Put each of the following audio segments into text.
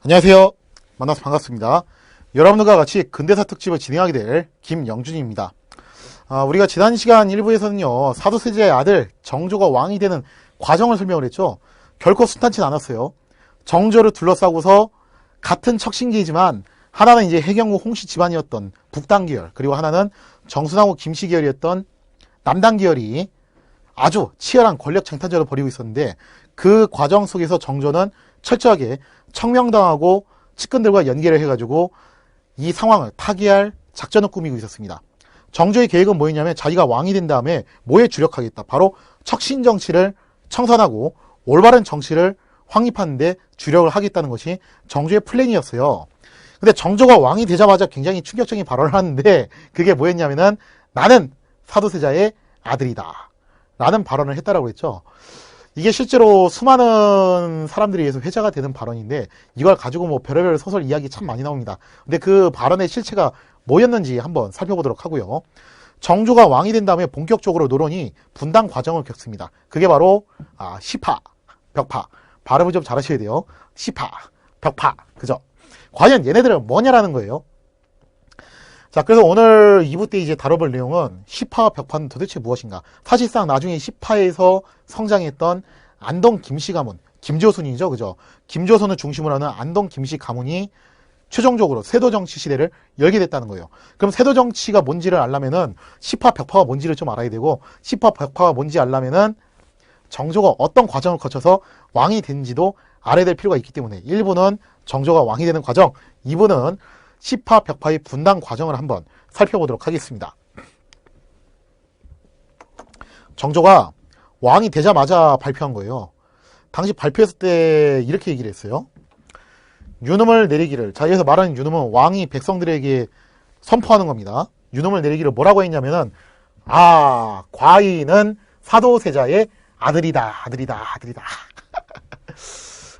안녕하세요. 만나서 반갑습니다. 여러분들과 같이 근대사 특집을 진행하게 될 김영준입니다. 우리가 지난 시간 1부에서는요, 사도세자의 아들 정조가 왕이 되는 과정을 설명을 했죠. 결코 순탄치 않았어요. 정조를 둘러싸고서 같은 척신계이지만 하나는 이제 해경구 홍씨 집안이었던 북당 계열, 그리고 하나는 정순왕후 김씨 계열이었던 남당 계열이 아주 치열한 권력 쟁탈전을 벌이고 있었는데, 그 과정 속에서 정조는 철저하게 청명당하고 측근들과 연계를 해가지고 이 상황을 타개할 작전을 꾸미고 있었습니다. 정조의 계획은 뭐였냐면, 자기가 왕이 된 다음에 뭐에 주력하겠다. 바로 척신 정치를 청산하고 올바른 정치를 확립하는 데 주력을 하겠다는 것이 정조의 플랜이었어요. 근데 정조가 왕이 되자마자 굉장히 충격적인 발언을 하는데, 그게 뭐였냐면은 나는 사도세자의 아들이다 라는 발언을 했다라고 했죠. 이게 실제로 수많은 사람들에 의해서 회자가 되는 발언인데, 이걸 가지고 뭐 별의별 소설 이야기 참 많이 나옵니다. 근데 그 발언의 실체가 뭐였는지 한번 살펴보도록 하고요. 정조가 왕이 된 다음에 본격적으로 노론이 분당 과정을 겪습니다. 그게 바로 시파, 벽파. 발음을 좀 잘하셔야 돼요. 시파, 벽파. 그죠? 과연 얘네들은 뭐냐라는 거예요. 자, 그래서 오늘 2부 때 이제 다뤄볼 내용은 시파와 벽파는 도대체 무엇인가. 사실상 나중에 시파에서 성장했던 안동 김씨 가문, 김조선이죠, 그죠? 김조선을 중심으로 하는 안동 김씨 가문이 최종적으로 세도정치 시대를 열게 됐다는 거예요. 그럼 세도정치가 뭔지를 알려면은 시파, 벽파가 뭔지를 좀 알아야 되고, 시파, 벽파가 뭔지 알려면은 정조가 어떤 과정을 거쳐서 왕이 된지도 알아야 될 필요가 있기 때문에 1부는 정조가 왕이 되는 과정, 2부는 시파, 벽파의 분당 과정을 한번 살펴보도록 하겠습니다. 정조가 왕이 되자마자 발표한 거예요. 당시 발표했을 때 이렇게 얘기를 했어요. 유능을 내리기를, 자, 여기서 말하는 유능은 왕이 백성들에게 선포하는 겁니다. 유능을 내리기를 뭐라고 했냐면은, 과인은 사도세자의 아들이다.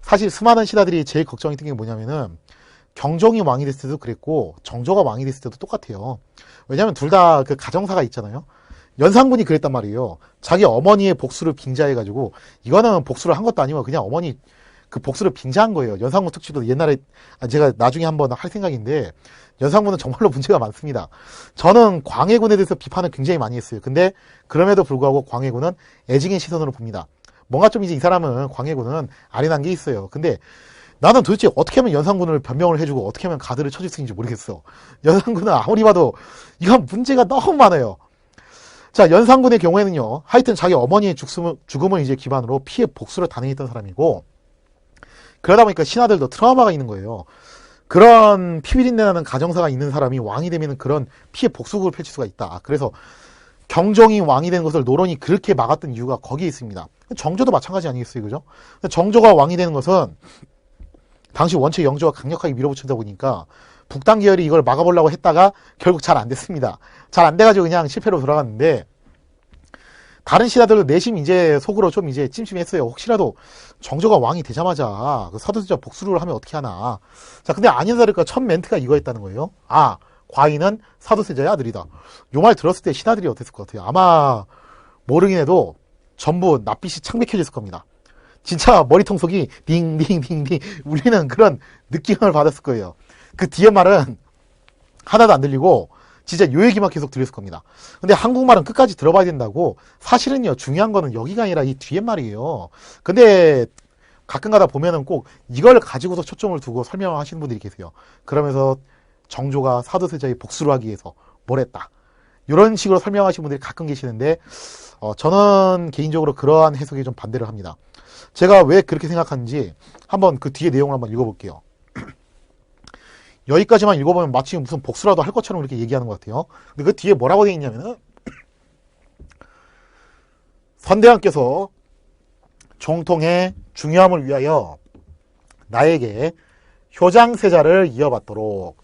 사실 수많은 신하들이 제일 걱정했던 게 뭐냐면은, 경종이 왕이 됐을 때도 그랬고 정조가 왕이 됐을 때도 똑같아요. 왜냐하면 둘 다 그 가정사가 있잖아요. 연산군이 그랬단 말이에요. 자기 어머니의 복수를 빙자해가지고, 이거는 복수를 한 것도 아니고 그냥 어머니 그 복수를 빙자한 거예요. 연산군 특집도 옛날에 제가 나중에 한번 할 생각인데, 연산군은 정말로 문제가 많습니다. 저는 광해군에 대해서 비판을 굉장히 많이 했어요. 근데 그럼에도 불구하고 광해군은 애증의 시선으로 봅니다. 뭔가 좀 이제 이 사람은, 광해군은 아련한 게 있어요. 근데 나는 도대체 어떻게 하면 연산군을 변명을 해주고 어떻게 하면 가드를 쳐줄 수 있는지 모르겠어. 연산군은 아무리 봐도 이건 문제가 너무 많아요. 자, 연산군의 경우에는요, 하여튼 자기 어머니의 죽음을 이제 기반으로 피해 복수를 단행했던 사람이고, 그러다 보니까 신하들도 트라우마가 있는 거예요. 그런 피비린내 나는 가정사가 있는 사람이 왕이 되면 그런 피해 복수극을 펼칠 수가 있다. 그래서 경종이 왕이 된 것을 노론이 그렇게 막았던 이유가 거기에 있습니다. 정조도 마찬가지 아니겠어요, 그죠? 정조가 왕이 되는 것은 당시 원체 영조가 강력하게 밀어붙이다 보니까 북당 계열이 이걸 막아보려고 했다가 결국 잘 안 됐습니다. 잘 안 돼가지고 그냥 실패로 돌아갔는데, 다른 신하들도 내심 이제 속으로 좀 이제 찜찜했어요. 혹시라도 정조가 왕이 되자마자 그 사도세자 복수를 하면 어떻게 하나. 자, 근데 아닌 다를까 첫 멘트가 이거였다는 거예요. 과인은 사도세자의 아들이다. 요 말 들었을 때 신하들이 어땠을 것 같아요? 아마 모르긴 해도 전부 낯빛이 창백해졌을 겁니다. 진짜 머리통 속이 딩딩딩딩 울리는 그런 느낌을 받았을 거예요. 그 뒤에 말은 하나도 안 들리고 진짜 요 얘기만 계속 들렸을 겁니다. 근데 한국말은 끝까지 들어봐야 된다고. 사실은요, 중요한 거는 여기가 아니라 이 뒤에 말이에요. 근데 가끔가다 보면은 꼭 이걸 가지고서 초점을 두고 설명을 하시는 분들이 계세요. 그러면서 정조가 사도세자의 복수를 하기 위해서 뭘 했다, 이런 식으로 설명하시는 분들이 가끔 계시는데, 저는 개인적으로 그러한 해석에 좀 반대를 합니다. 제가 왜 그렇게 생각하는지 한번 그 뒤에 내용을 한번 읽어볼게요. 여기까지만 읽어보면 마치 무슨 복수라도 할 것처럼 이렇게 얘기하는 것 같아요. 근데 그 뒤에 뭐라고 되어 있냐면은, 선대왕께서 종통의 중요함을 위하여 나에게 효장세자를 이어받도록.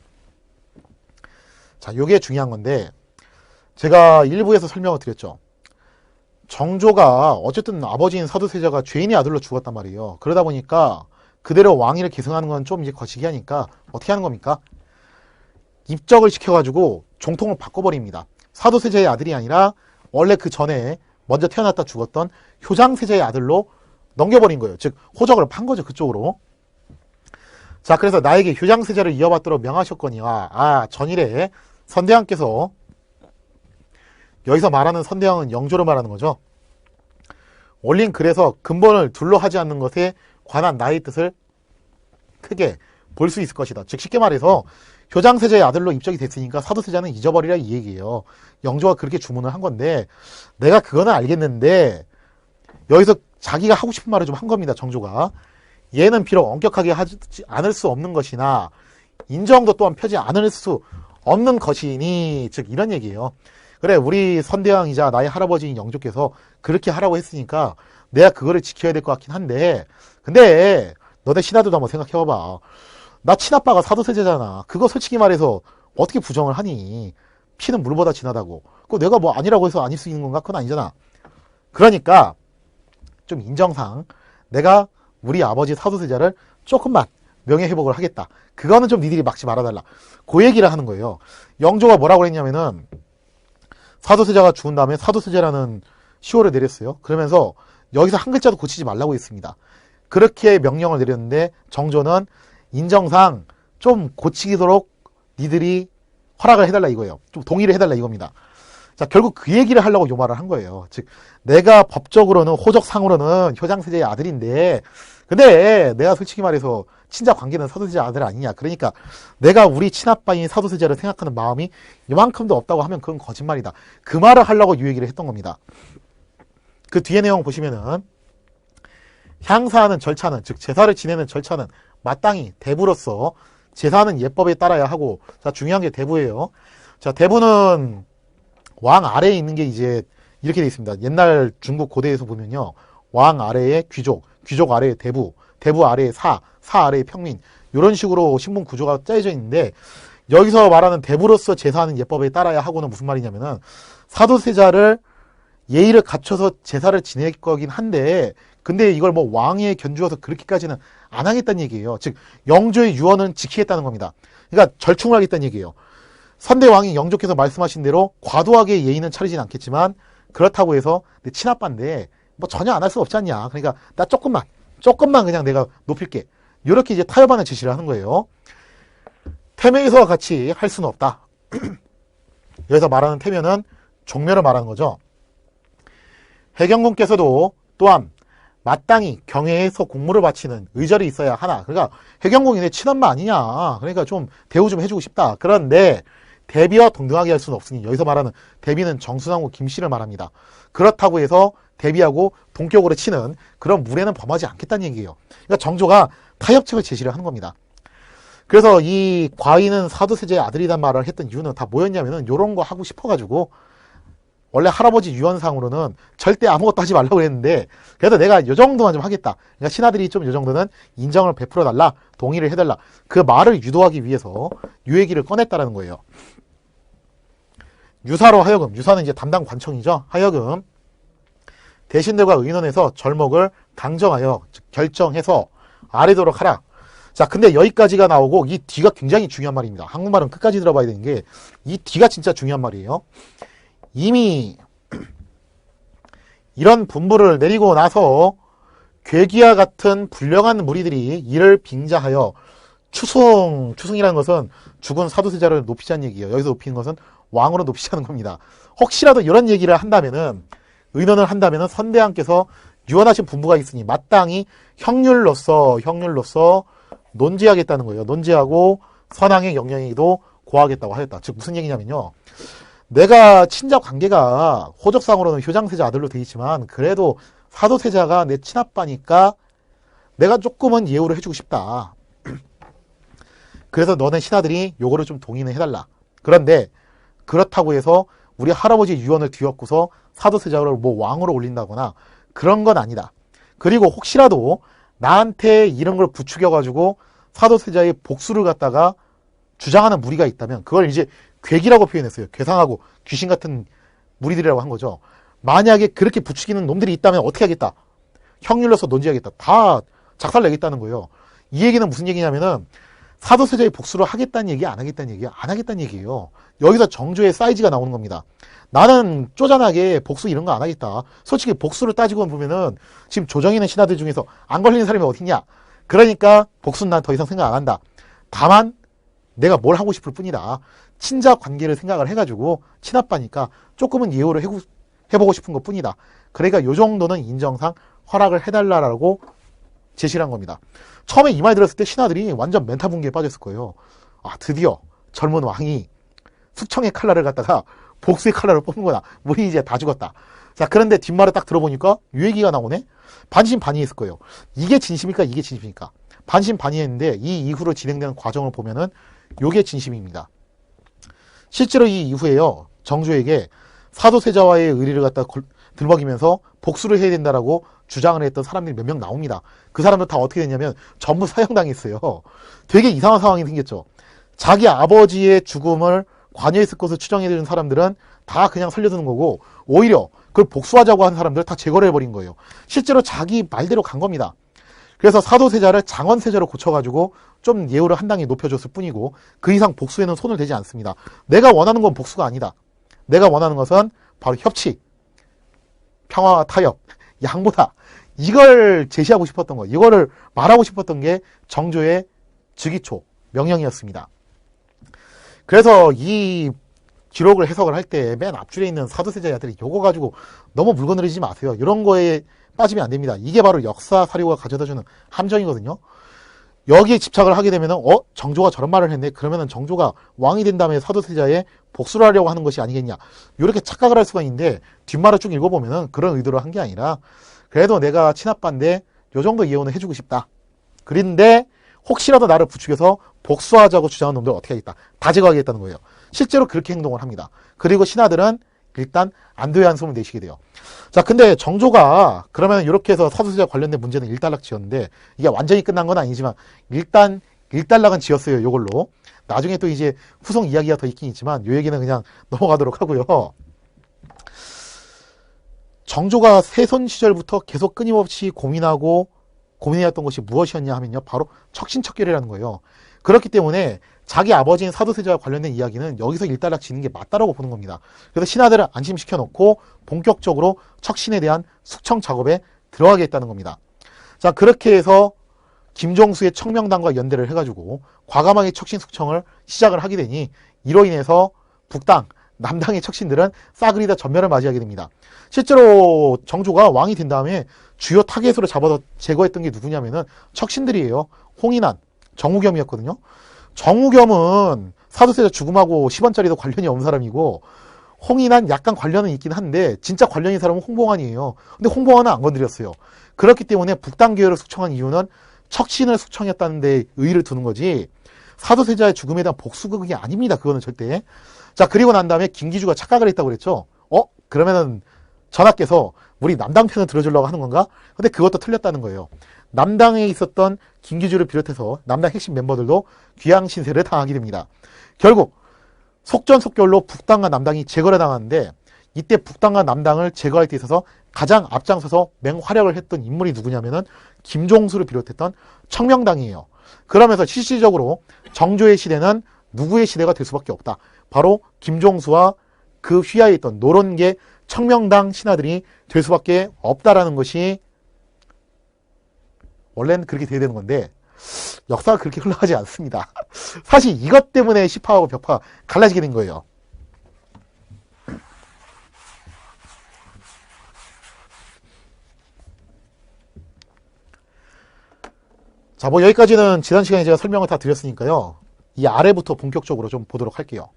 자, 요게 중요한 건데, 제가 일부에서 설명을 드렸죠. 정조가 어쨌든 아버지인 사도세자가 죄인의 아들로 죽었단 말이에요. 그러다 보니까 그대로 왕위를 계승하는 건 좀 이제 거시기 하니까 어떻게 하는 겁니까? 입적을 시켜가지고 종통을 바꿔버립니다. 사도세자의 아들이 아니라 원래 그 전에 먼저 태어났다 죽었던 효장세자의 아들로 넘겨버린 거예요. 즉 호적을 판 거죠, 그쪽으로. 자, 그래서 나에게 효장세자를 이어받도록 명하셨거니와, 전일에 선대왕께서, 여기서 말하는 선대왕은 영조를 말하는 거죠. 올린 글에서 근본을 둘러 하지 않는 것에 관한 나의 뜻을 크게 볼 수 있을 것이다. 즉 쉽게 말해서 효장세자의 아들로 입적이 됐으니까 사도세자는 잊어버리라 이 얘기예요. 영조가 그렇게 주문을 한 건데 내가 그거는 알겠는데 여기서 자기가 하고 싶은 말을 좀 한 겁니다. 정조가. 얘는 비록 엄격하게 하지 않을 수 없는 것이나 인정도 또한 펴지 않을 수 없는 것이니 즉 이런 얘기예요. 그래 우리 선대왕이자 나의 할아버지인 영조께서 그렇게 하라고 했으니까 내가 그거를 지켜야 될 것 같긴 한데 근데 너네 신하들도 한번 생각해봐봐. 나 친아빠가 사도세자잖아. 그거 솔직히 말해서 어떻게 부정을 하니. 피는 물보다 진하다고. 그거 내가 뭐 아니라고 해서 아닐 수 있는 건가? 그건 아니잖아. 그러니까 좀 인정상 내가 우리 아버지 사도세자를 조금만 명예회복을 하겠다. 그거는 좀 니들이 막지 말아달라. 그 얘기를 하는 거예요. 영조가 뭐라고 했냐면은 사도세자가 죽은 다음에 사도세자라는 시호를 내렸어요. 그러면서 여기서 한 글자도 고치지 말라고 했습니다. 그렇게 명령을 내렸는데 정조는 인정상 좀 고치도록 니들이 허락을 해달라 이거예요. 좀 동의를 해달라 이겁니다. 자, 결국 그 얘기를 하려고 요 말을 한 거예요. 즉, 내가 법적으로는, 호적상으로는 효장세자의 아들인데, 근데 내가 솔직히 말해서 친자 관계는 사도세자 아들 아니냐. 그러니까 내가 우리 친아빠인 사도세자를 생각하는 마음이 이만큼도 없다고 하면 그건 거짓말이다. 그 말을 하려고 요 얘기를 했던 겁니다. 그 뒤에 내용 보시면은, 향사하는 절차는, 즉, 제사를 지내는 절차는 마땅히 대부로서 제사는 예법에 따라야 하고, 자, 중요한 게 대부예요. 자, 대부는 왕 아래에 있는 게 이제 이렇게 되어 있습니다. 옛날 중국 고대에서 보면요. 왕 아래에 귀족, 귀족 아래에 대부, 대부 아래에 사, 사 아래에 평민 이런 식으로 신분 구조가 짜여져 있는데 여기서 말하는 대부로서 제사하는 예법에 따라야 하고는 무슨 말이냐면은 사도세자를 예의를 갖춰서 제사를 지낼 거긴 한데 근데 이걸 뭐 왕에 견주어서 그렇게까지는 안 하겠다는 얘기예요. 즉 영조의 유언은 지키겠다는 겁니다. 그러니까 절충을 하겠다는 얘기예요. 선대왕이 영조께서 말씀하신 대로 과도하게 예의는 차리진 않겠지만 그렇다고 해서 내 친아빠인데 뭐 전혀 안 할 수 없지 않냐. 그러니까 나 조금만 그냥 내가 높일게. 이렇게 이제 타협안을 제시를 하는 거예요. 태면에서와 같이 할 수는 없다. 여기서 말하는 태면은 종묘를 말하는 거죠. 해경궁께서도 또한 마땅히 경회에서 공무를 바치는 의절이 있어야 하나. 그러니까 해경궁이 내 친엄마 아니냐. 그러니까 좀 대우 좀 해주고 싶다. 그런데 대비와 동등하게 할 수는 없으니 여기서 말하는 대비는 정순왕후 김씨를 말합니다. 그렇다고 해서 대비하고 동격으로 치는 그런 무례는 범하지 않겠다는 얘기예요. 그러니까 정조가 타협책을 제시를 하는 겁니다. 그래서 이 과인은 사도세자의 아들이란 말을 했던 이유는 다 뭐였냐면은 요런 거 하고 싶어가지고 원래 할아버지 유언상으로는 절대 아무것도 하지 말라고 했는데 그래도 내가 요 정도만 좀 하겠다. 그러니까 신하들이 좀 요 정도는 인정을 베풀어달라. 동의를 해달라. 그 말을 유도하기 위해서 요 얘기를 꺼냈다라는 거예요. 유사로 하여금, 유사는 이제 담당 관청이죠. 하여금 대신들과 의논해서 절목을 강정하여 즉 결정해서 아래도록 하라. 자, 근데 여기까지가 나오고 이 뒤가 굉장히 중요한 말입니다. 한국말은 끝까지 들어봐야 되는 게 이 뒤가 진짜 중요한 말이에요. 이미 이런 분부를 내리고 나서 괴기와 같은 불량한 무리들이 이를 빙자하여 추승이라는 것은 죽은 사도세자를 높이자는 얘기예요. 여기서 높이는 것은 왕으로 높이자는 겁니다. 혹시라도 이런 얘기를 한다면은 의논을 한다면은 선대왕께서 유언하신 분부가 있으니 마땅히 형률로서 논지하겠다는 거예요. 논지하고 선왕의 영령에도 고하겠다고 하였다. 즉 무슨 얘기냐면요. 내가 친자 관계가 호적상으로는 효장세자 아들로 돼 있지만 그래도 사도세자가 내 친아빠니까 내가 조금은 예우를 해주고 싶다. 그래서 너네 신하들이 요거를 좀 동의는 해달라. 그런데 그렇다고 해서 우리 할아버지 유언을 뒤엎고서 사도세자를 뭐 왕으로 올린다거나 그런 건 아니다. 그리고 혹시라도 나한테 이런 걸 부추겨가지고 사도세자의 복수를 갖다가 주장하는 무리가 있다면 그걸 이제 괴기라고 표현했어요. 괴상하고 귀신 같은 무리들이라고 한 거죠. 만약에 그렇게 부추기는 놈들이 있다면 어떻게 하겠다? 형률로서 논지하겠다. 다 작살내겠다는 거예요. 이 얘기는 무슨 얘기냐면은 사도세자의 복수를 하겠다는 얘기, 안 하겠다는 얘기, 안 하겠다는 얘기예요. 여기서 정조의 사이즈가 나오는 겁니다. 나는 쪼잔하게 복수 이런 거 안 하겠다. 솔직히 복수를 따지고 보면은 지금 조정이는 신하들 중에서 안 걸리는 사람이 어딨냐? 그러니까 복수는 난 더 이상 생각 안 한다. 다만 내가 뭘 하고 싶을 뿐이다. 친자 관계를 생각을 해가지고 친아빠니까 조금은 예우를 해보고 싶은 것 뿐이다. 그러니까 요 정도는 인정상 허락을 해달라고 제시를 한 겁니다. 처음에 이 말 들었을 때 신하들이 완전 멘탈 붕괴에 빠졌을 거예요. 아, 드디어 젊은 왕이 숙청의 칼날을 갖다가 복수의 칼날을 뽑는구나. 우리 이제 다 죽었다. 자, 그런데 뒷말을 딱 들어보니까 요 얘기가 나오네. 반신반의했을 거예요. 이게 진심일까? 이게 진심일까? 반신반의했는데 이 이후로 진행되는 과정을 보면은 요게 진심입니다. 실제로 이 이후에요, 정조에게 사도세자와의 의리를 갖다 들먹이면서 복수를 해야 된다라고 주장을 했던 사람들이 몇 명 나옵니다. 그 사람들 다 어떻게 됐냐면 전부 사형당했어요. 되게 이상한 상황이 생겼죠. 자기 아버지의 죽음을 관여했을 것을 추정해주는 사람들은 다 그냥 살려두는 거고, 오히려 그걸 복수하자고 한 사람들 다 제거를 해버린 거예요. 실제로 자기 말대로 간 겁니다. 그래서 사도세자를 장원세자로 고쳐가지고 좀 예우를 한 단계 높여줬을 뿐이고, 그 이상 복수에는 손을 대지 않습니다. 내가 원하는 건 복수가 아니다. 내가 원하는 것은 바로 협치, 평화와 타협, 양보다. 이걸 제시하고 싶었던 거, 이거를 말하고 싶었던 게 정조의 즉위초 명령이었습니다. 그래서 이 기록을 해석을 할 때 맨 앞줄에 있는 사도세자들이 요거 가지고 너무 물건 흐리지 마세요. 이런 거에 빠지면 안 됩니다. 이게 바로 역사 사료가 가져다주는 함정이거든요. 여기에 집착을 하게 되면은 정조가 저런 말을 했네. 그러면은 정조가 왕이 된 다음에 사도세자에 복수를 하려고 하는 것이 아니겠냐. 이렇게 착각을 할 수가 있는데, 뒷말을 쭉 읽어보면은 그런 의도로 한 게 아니라, 그래도 내가 친아빠인데 요 정도 예언을 해주고 싶다. 그런데 혹시라도 나를 부추겨서 복수하자고 주장하는 놈들 어떻게 하겠다. 다 제거하겠다는 거예요. 실제로 그렇게 행동을 합니다. 그리고 신하들은 일단 안도의 한숨을 내쉬게 돼요. 자, 근데 정조가 그러면 이렇게 해서 사도세자 관련된 문제는 일단락 지었는데, 이게 완전히 끝난 건 아니지만 일단 일단락은 지었어요. 요걸로. 나중에 또 이제 후속 이야기가 더 있긴 있지만 요 얘기는 그냥 넘어가도록 하고요. 정조가 세손 시절부터 계속 끊임없이 고민해왔던 것이 무엇이었냐 하면요, 바로 척신척결이라는 거예요. 그렇기 때문에 자기 아버지인 사도세자와 관련된 이야기는 여기서 일단락 지는 게 맞다라고 보는 겁니다. 그래서 신하들을 안심시켜 놓고 본격적으로 척신에 대한 숙청 작업에 들어가겠다는 겁니다. 자, 그렇게 해서 김종수의 청명당과 연대를 해가지고 과감하게 척신 숙청을 시작을 하게 되니, 이로 인해서 북당, 남당의 척신들은 싸그리 다 전멸을 맞이하게 됩니다. 실제로 정조가 왕이 된 다음에 주요 타겟으로 잡아서 제거했던 게 누구냐면은 척신들이에요. 홍인환, 정우겸이었거든요. 정우겸은 사도세자 죽음하고 10원짜리도 관련이 없는 사람이고, 홍인환 약간 관련은 있긴 한데 진짜 관련인 사람은 홍봉환이에요. 근데 홍봉환은 안 건드렸어요. 그렇기 때문에 북당계열을 숙청한 이유는 척신을 숙청했다는 데 의의를 두는 거지, 사도세자의 죽음에 대한 복수극이 아닙니다. 그거는 절대. 자, 그리고 난 다음에 김기주가 착각을 했다고 그랬죠. 그러면은 전하께서 우리 남당 편을 들어주려고 하는 건가? 근데 그것도 틀렸다는 거예요. 남당에 있었던 김기주를 비롯해서 남당 핵심 멤버들도 귀양 신세를 당하게 됩니다. 결국 속전속결로 북당과 남당이 제거를 당하는데, 이때 북당과 남당을 제거할 때 있어서 가장 앞장서서 맹활약을 했던 인물이 누구냐면은 김종수를 비롯했던 청명당이에요. 그러면서 실질적으로 정조의 시대는 누구의 시대가 될 수밖에 없다. 바로 김종수와 그 휘하에 있던 노론계 청명당 신하들이 될 수밖에 없다라는 것이 원래는 그렇게 돼야 되는 건데, 역사가 그렇게 흘러가지 않습니다. 사실 이것 때문에 시파하고 벽파 갈라지게 된 거예요. 자, 뭐 여기까지는 지난 시간에 제가 설명을 다 드렸으니까요. 이 아래부터 본격적으로 좀 보도록 할게요.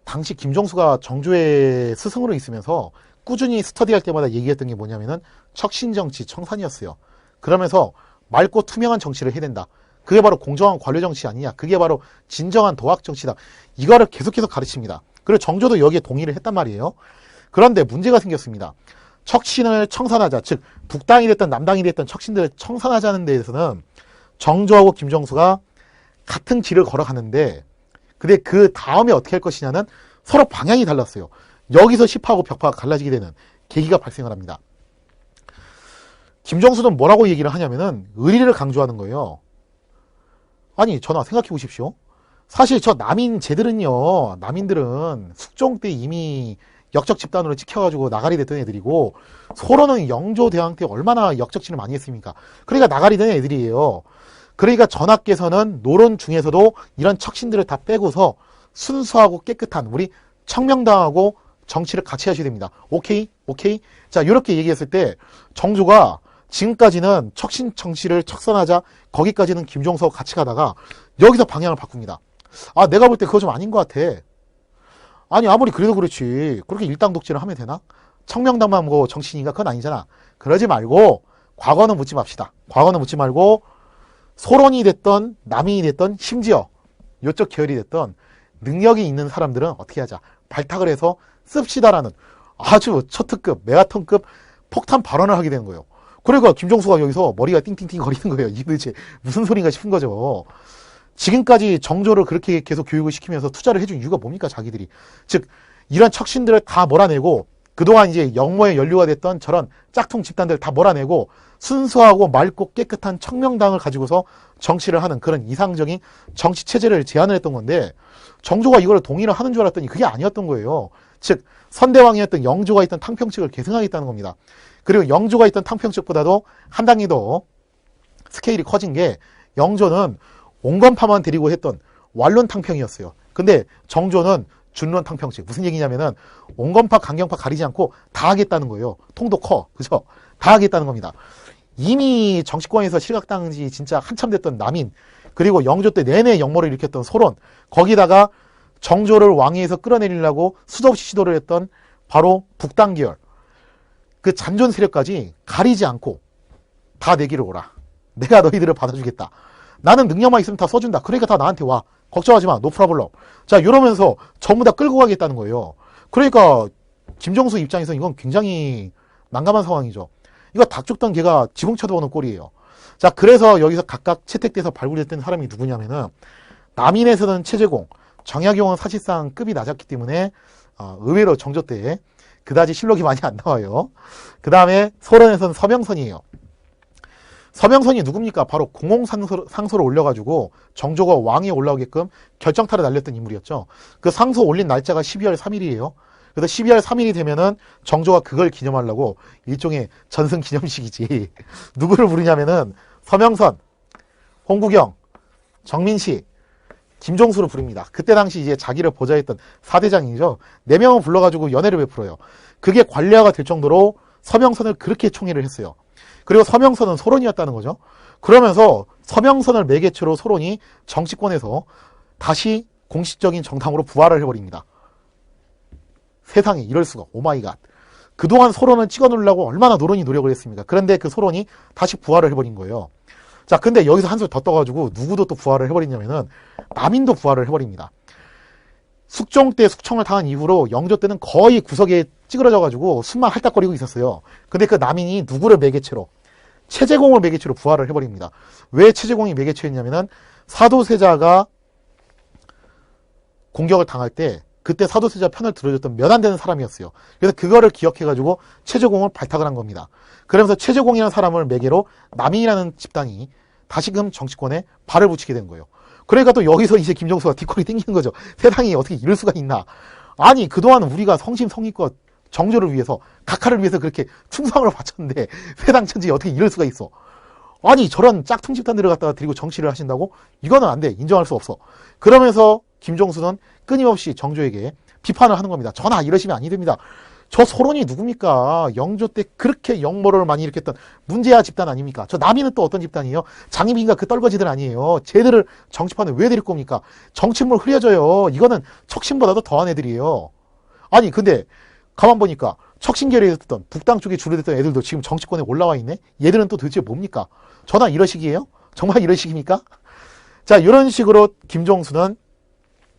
당시 김종수가 정조의 스승으로 있으면서 꾸준히 스터디할 때마다 얘기했던 게 뭐냐면은 척신정치 청산이었어요. 그러면서 맑고 투명한 정치를 해야 된다. 그게 바로 공정한 관료 정치 아니냐. 그게 바로 진정한 도학 정치다. 이거를 계속해서 가르칩니다. 그리고 정조도 여기에 동의를 했단 말이에요. 그런데 문제가 생겼습니다. 척신을 청산하자, 즉 북당이 됐든 남당이 됐든 척신들을 청산하자는 데에서는 정조하고 김종수가 같은 길을 걸어가는데, 근데 그 다음에 어떻게 할 것이냐는 서로 방향이 달랐어요. 여기서 시파하고 벽파가 갈라지게 되는 계기가 발생을 합니다. 김종수는 뭐라고 얘기를 하냐면은 의리를 강조하는 거예요. 아니, 전하 생각해 보십시오. 사실 저 남인들은 숙종 때 이미 역적 집단으로 찍혀가지고 나가리 됐던 애들이고, 소론은 영조 대왕 때 얼마나 역적질을 많이 했습니까? 그러니까 나가리 된 애들이에요. 그러니까 전하께서는 노론 중에서도 이런 척신들을 다 빼고서 순수하고 깨끗한 우리 청명당하고 정치를 같이 하셔야 됩니다. 오케이? 오케이? 자, 이렇게 얘기했을 때 정조가 지금까지는 척신 정치를 척선하자, 거기까지는 김종서와 같이 가다가 여기서 방향을 바꿉니다. 아, 내가 볼 때 그거 좀 아닌 것 같아. 아니, 아무리 그래도 그렇지, 그렇게 일당 독재를 하면 되나? 청명당만 뭐 정치인인가? 그건 아니잖아. 그러지 말고 과거는 묻지 맙시다. 과거는 묻지 말고 소론이 됐던 남인이 됐던 심지어 요쪽 계열이 됐던 능력이 있는 사람들은 어떻게 하자, 발탁을 해서 씁시다라는 아주 초특급 메가톤급 폭탄 발언을 하게 되는 거예요. 그러니까 김종수가 여기서 머리가 띵띵띵 거리는 거예요. 이게 도대체 무슨 소린가 싶은 거죠. 지금까지 정조를 그렇게 계속 교육을 시키면서 투자를 해준 이유가 뭡니까, 자기들이. 즉 이런 척신들을 다 몰아내고, 그동안 이제 영모의 연류가 됐던 저런 짝퉁 집단들 다 몰아내고 순수하고 맑고 깨끗한 청명당을 가지고서 정치를 하는 그런 이상적인 정치 체제를 제안을 했던 건데, 정조가 이걸 동의를 하는 줄 알았더니 그게 아니었던 거예요. 즉 선대왕이었던 영조가 있던 탕평측을 계승하겠다는 겁니다. 그리고 영조가 있던 탕평측보다도 한 단계 더 스케일이 커진 게, 영조는 온건파만 데리고 했던 완론 탕평이었어요. 근데 정조는 준론 탕평측. 무슨 얘기냐면은 온건파 강경파 가리지 않고 다 하겠다는 거예요. 통도 커, 그죠? 다 하겠다는 겁니다. 이미 정치권에서 실각당지 진짜 한참 됐던 남인, 그리고 영조 때 내내 역모를 일으켰던 소론, 거기다가 정조를 왕위에서 끌어내리려고 수도 없이 시도를 했던 바로 북당 계열, 그 잔존 세력까지 가리지 않고 다 내기를 오라. 내가 너희들을 받아주겠다. 나는 능력만 있으면 다 써준다. 그러니까 다 나한테 와. 걱정하지 마. 노 프라블럼. 자, 이러면서 전부 다 끌고 가겠다는 거예요. 그러니까 김정수 입장에서 이건 굉장히 난감한 상황이죠. 이거 닭 죽던 개가 지붕 쳐다보는 꼴이에요. 자, 그래서 여기서 각각 채택돼서 발굴됐던 사람이 누구냐면은, 남인에서는 최재공, 정약용은 사실상 급이 낮았기 때문에 의외로 정조 때 그다지 실록이 많이 안 나와요. 그 다음에 소론에서는 서명선이에요. 서명선이 누굽니까? 바로 공홍상소를 올려가지고 정조가 왕위에 올라오게끔 결정타를 날렸던 인물이었죠. 그 상소 올린 날짜가 12월 3일이에요. 그래서 12월 3일이 되면은 정조가 그걸 기념하려고 일종의 전승 기념식이지. 누구를 부르냐면은 서명선, 홍구경, 정민씨, 김종수를 부릅니다. 그때 당시 이제 자기를 보좌했던 사대장이죠. 4명을 불러가지고 연회를 베풀어요. 그게 관례화가 될 정도로 서명선을 그렇게 총애를 했어요. 그리고 서명선은 소론이었다는 거죠. 그러면서 서명선을 매개체로 소론이 정치권에서 다시 공식적인 정당으로 부활을 해버립니다. 세상에 이럴 수가. 오마이갓. 그동안 소론을 찍어놓으려고 얼마나 노론이 노력을 했습니까? 그런데 그 소론이 다시 부활을 해버린 거예요. 자, 근데 여기서 한술 더 떠가지고 누구도 또 부활을 해버리냐면은 남인도 부활을 해버립니다. 숙종 때 숙청을 당한 이후로 영조 때는 거의 구석에 찌그러져가지고 숨만 할딱거리고 있었어요. 근데 그 남인이 누구를 매개체로? 최재공을 매개체로 부활을 해버립니다. 왜 최재공이 매개체였냐면은 사도세자가 공격을 당할 때 그때 사도세자 편을 들어줬던 몇 안 되는 사람이었어요. 그래서 그거를 기억해가지고 최재공을 발탁을 한 겁니다. 그러면서 최재공이라는 사람을 매개로 남인이라는 집단이 다시금 정치권에 발을 붙이게 된 거예요. 그러니까 또 여기서 이제 김정수가 뒷골이 땡기는 거죠. 세상에 어떻게 이럴 수가 있나. 아니, 그동안 우리가 성심성의껏 정조를 위해서, 각하를 위해서 그렇게 충성을 바쳤는데 세상 천지에 어떻게 이럴 수가 있어. 아니, 저런 짝퉁 집단들을 갖다가 데리고 정치를 하신다고? 이거는 안 돼. 인정할 수 없어. 그러면서 김종수는 끊임없이 정조에게 비판을 하는 겁니다. 전하, 이러시면 아니 됩니다. 저 소론이 누굽니까? 영조 때 그렇게 역모를 많이 일으켰던 문제아 집단 아닙니까? 저 남이는 또 어떤 집단이에요? 장희빈과 그 떨거지들 아니에요? 쟤들을 정치판에 왜 데릴 겁니까? 정치물 흐려져요. 이거는 척신보다도 더한 애들이에요. 아니, 근데 가만 보니까 척신계열에 있었던 북당 쪽에 주류됐던 애들도 지금 정치권에 올라와 있네? 얘들은 또 도대체 뭡니까? 전하 이러시기에요? 정말 이러시깁니까? 자, 이런 식으로 김종수는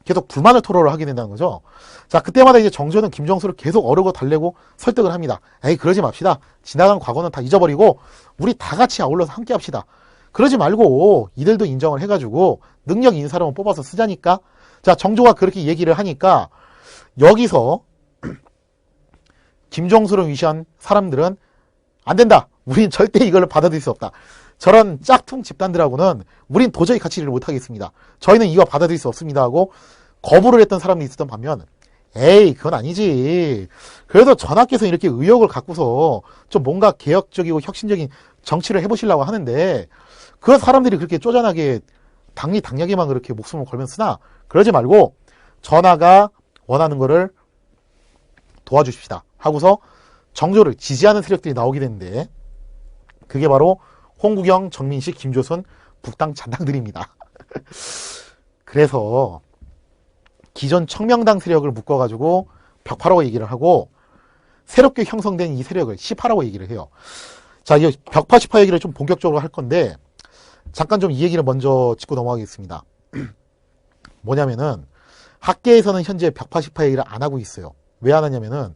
계속 불만을 토로를 하게 된다는 거죠. 자, 그때마다 이제 정조는 김종수를 계속 어르고 달래고 설득을 합니다. 에이, 그러지 맙시다. 지나간 과거는 다 잊어버리고 우리 다 같이 아울러서 함께 합시다. 그러지 말고 이들도 인정을 해가지고 능력 있는 사람을 뽑아서 쓰자니까. 자, 정조가 그렇게 얘기를 하니까 여기서 김종수를 위시한 사람들은 안 된다. 우린 절대 이걸 받아들일 수 없다. 저런 짝퉁 집단들하고는 우린 도저히 같이 일을 못하겠습니다. 저희는 이거 받아들일 수 없습니다 하고 거부를 했던 사람이 있었던 반면, 에이, 그건 아니지. 그래도 전하께서 이렇게 의욕을 갖고서 좀 뭔가 개혁적이고 혁신적인 정치를 해보시려고 하는데, 그 사람들이 그렇게 쪼잔하게 당리당략에만 그렇게 목숨을 걸면 쓰나? 그러지 말고 전하가 원하는 거를 도와주십시다 하고서 정조를 지지하는 세력들이 나오게 되는데, 그게 바로 홍구경, 정민식, 김조선 북당 잔당들입니다. 그래서 기존 청명당 세력을 묶어가지고 벽파라고 얘기를 하고, 새롭게 형성된 이 세력을 시파라고 얘기를 해요. 자, 이 벽파 시파 얘기를 좀 본격적으로 할 건데, 잠깐 좀 이 얘기를 먼저 짚고 넘어가겠습니다. 뭐냐면은 학계에서는 현재 벽파 시파 얘기를 안 하고 있어요. 왜 안 하냐면은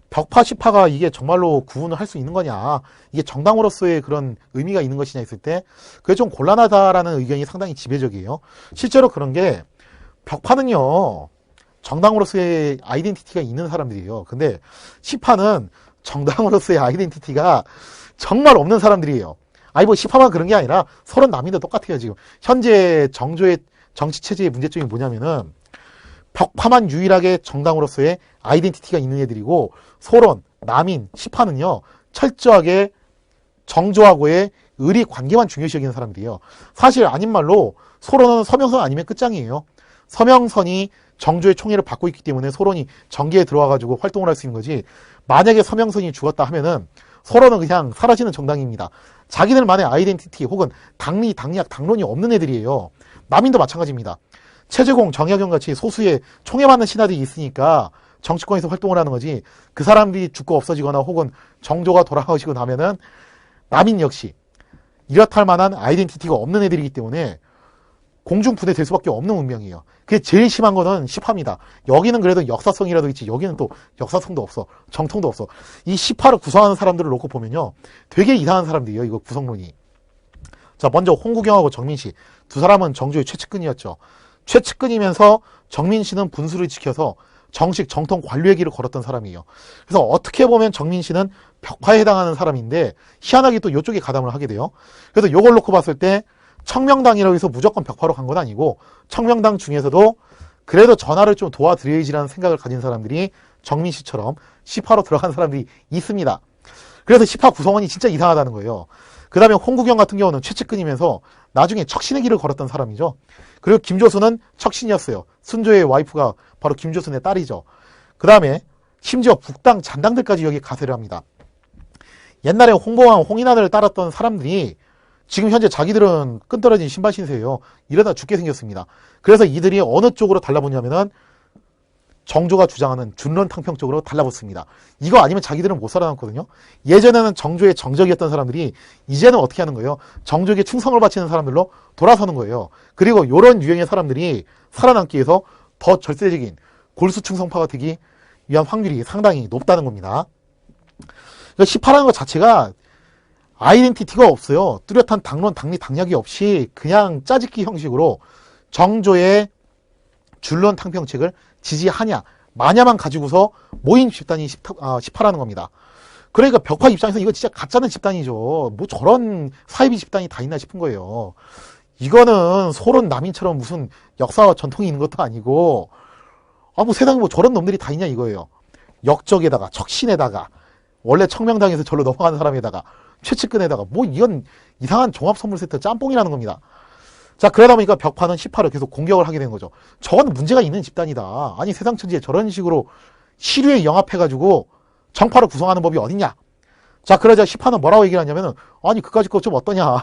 벽파 시파가 이게 정말로 구분을 할 수 있는 거냐, 이게 정당으로서의 그런 의미가 있는 것이냐 했을 때 그게 좀 곤란하다라는 의견이 상당히 지배적이에요. 실제로 그런 게, 벽파는요 정당으로서의 아이덴티티가 있는 사람들이에요. 근데 시파는 정당으로서의 아이덴티티가 정말 없는 사람들이에요. 아니 뭐 시파만 그런 게 아니라 서로 남인도 똑같아요. 지금 현재 정조의 정치체제의 문제점이 뭐냐면은 벽파만 유일하게 정당으로서의 아이덴티티가 있는 애들이고, 소론, 남인, 시파는요 철저하게 정조하고의 의리 관계만 중요시 여기는 사람들이에요. 사실 아닌 말로 소론은 서명선 아니면 끝장이에요. 서명선이 정조의 총애를 받고 있기 때문에 소론이 정계에 들어와가지고 활동을 할 수 있는 거지, 만약에 서명선이 죽었다 하면은 소론은 그냥 사라지는 정당입니다. 자기들만의 아이덴티티 혹은 당리, 당략, 당론이 없는 애들이에요. 남인도 마찬가지입니다. 최재공, 정약용 같이 소수의 총애받는 신하들이 있으니까 정치권에서 활동을 하는 거지, 그 사람들이 죽고 없어지거나 혹은 정조가 돌아가시고 나면은 남인 역시 이렇다 할 만한 아이덴티티가 없는 애들이기 때문에 공중분해 될 수밖에 없는 운명이에요. 그게 제일 심한 거는 시파입니다. 여기는 그래도 역사성이라도 있지, 여기는 또 역사성도 없어, 정통도 없어. 이 시파를 구성하는 사람들을 놓고 보면요 되게 이상한 사람들이에요, 이거 구성론이. 자, 먼저 홍구경하고 정민씨 두 사람은 정조의 최측근이었죠. 최측근이면서 정민씨는 분수를 지켜서 정식 정통 관료의 길을 걸었던 사람이에요. 그래서 어떻게 보면 정민씨는 벽파에 해당하는 사람인데, 희한하게 또 이쪽에 가담을 하게 돼요. 그래서 이걸 놓고 봤을 때 청명당이라고 해서 무조건 벽파로 간 건 아니고, 청명당 중에서도 그래도 전하를 좀 도와드려야지라는 생각을 가진 사람들이 정민씨처럼 시파로 들어간 사람들이 있습니다. 그래서 시파 구성원이 진짜 이상하다는 거예요. 그 다음에 홍구경 같은 경우는 최측근이면서 나중에 척신의 길을 걸었던 사람이죠. 그리고 김조선은 척신이었어요. 순조의 와이프가 바로 김조선의 딸이죠. 그 다음에 심지어 북당 잔당들까지 여기 가세를 합니다. 옛날에 홍보왕 홍인환을 따랐던 사람들이 지금 현재 자기들은 끈떨어진 신발 신세예요. 이러다 죽게 생겼습니다. 그래서 이들이 어느 쪽으로 달라붙냐면은 정조가 주장하는 준론탕평 쪽으로 달라붙습니다. 이거 아니면 자기들은 못 살아남거든요. 예전에는 정조의 정적이었던 사람들이 이제는 어떻게 하는 거예요? 정조에게 충성을 바치는 사람들로 돌아서는 거예요. 그리고 이런 유형의 사람들이 살아남기 위해서 더 절대적인 골수 충성파가 되기 위한 확률이 상당히 높다는 겁니다. 그러니까 시파라는 것 자체가 아이덴티티가 없어요. 뚜렷한 당론, 당리, 당략이 없이 그냥 짜집기 형식으로 정조의 준론 탕평책을 지지하냐 마냐만 가지고서 모인 집단이 시파라는 겁니다. 그러니까 벽파 입장에서 이거 진짜 가짜는 집단이죠. 뭐 저런 사이비 집단이 다 있나 싶은 거예요. 이거는 소론 남인처럼 무슨 역사와 전통이 있는 것도 아니고, 뭐 세상에 뭐 저런 놈들이 다 있냐 이거예요. 역적에다가 척신에다가 원래 청명당에서 절로 넘어가는 사람에다가 최측근에다가 뭐 이건 이상한 종합선물 세트 짬뽕이라는 겁니다. 자, 그러다 보니까 벽파는 시파를 계속 공격을 하게 된 거죠. 저건 문제가 있는 집단이다. 아니 세상 천지에 저런 식으로 시류에 영합해가지고 정파를 구성하는 법이 어딨냐. 자, 그러자 시파는 뭐라고 얘기를 하냐면은, 아니 그까짓 거 좀 어떠냐.